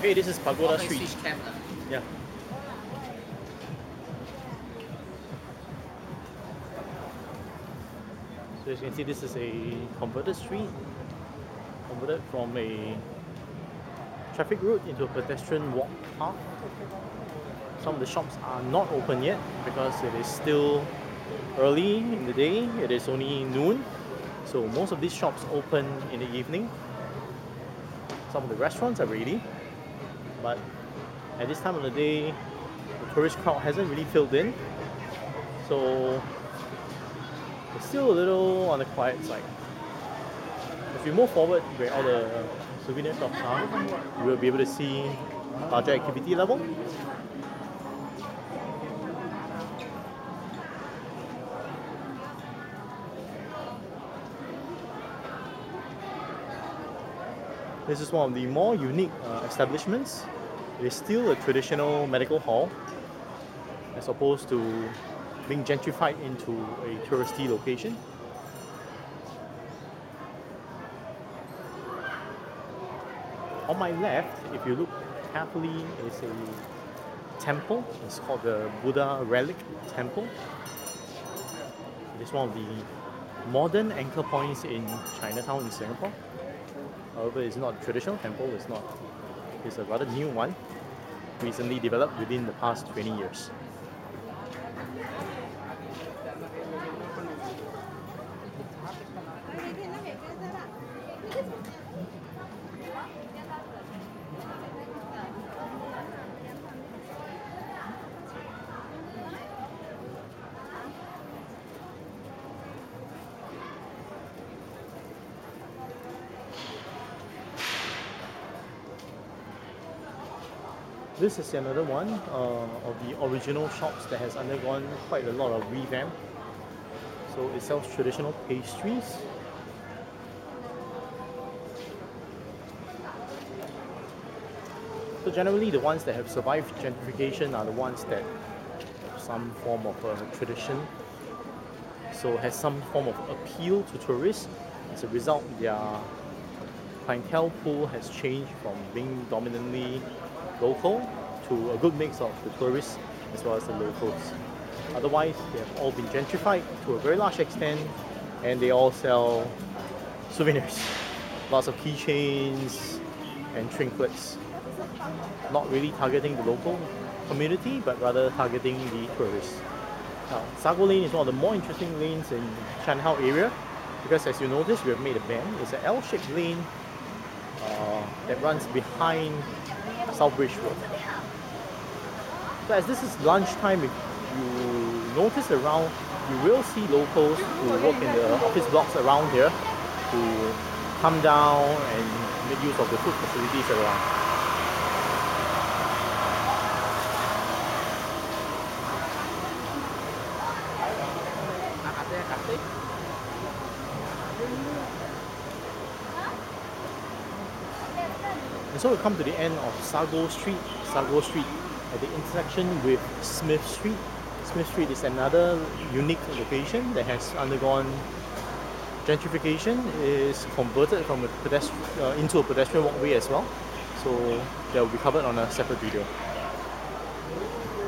Okay, this is Pagoda Street. Yeah. So as you can see, this is a converted street, converted from a traffic route into a pedestrian walk path. Some of the shops are not open yet because it is still early in the day. It is only noon, so most of these shops open in the evening. Some of the restaurants are ready, but at this time of the day, the tourist crowd hasn't really filled in, so it's still a little on the quiet side. If you move forward where all the souvenir shops are, you will be able to see larger activity level. This is one of the more unique establishments. It is still a traditional medical hall as opposed to being gentrified into a touristy location. On my left, if you look carefully, is a temple. It's called the Buddha Relic Temple. It is one of the modern anchor points in Chinatown in Singapore. However, it's not a traditional temple, it's a rather new one, recently developed within the past 20 years. This is another one of the original shops that has undergone quite a lot of revamp. So it sells traditional pastries. So generally the ones that have survived gentrification are the ones that have some form of tradition. So has some form of appeal to tourists. As a result, their clientele pool has changed from being dominantly local to a good mix of the tourists as well as the locals. Otherwise, they have all been gentrified to a very large extent, and they all sell souvenirs. Lots of keychains and trinkets. Not really targeting the local community, but rather targeting the tourists. Now, Sago Lane is one of the more interesting lanes in Chinatown area because, as you notice, we have made a bend. It's an L-shaped lane that runs behind Southbridge Road. So as this is lunchtime, if you notice around, you will see locals who work in the office blocks around here who come down and make use of the food facilities around. And so we come to the end of Sago Street at the intersection with Smith Street. Smith Street is another unique location that has undergone gentrification. It is converted from a into a pedestrian walkway as well. So that will be covered on a separate video.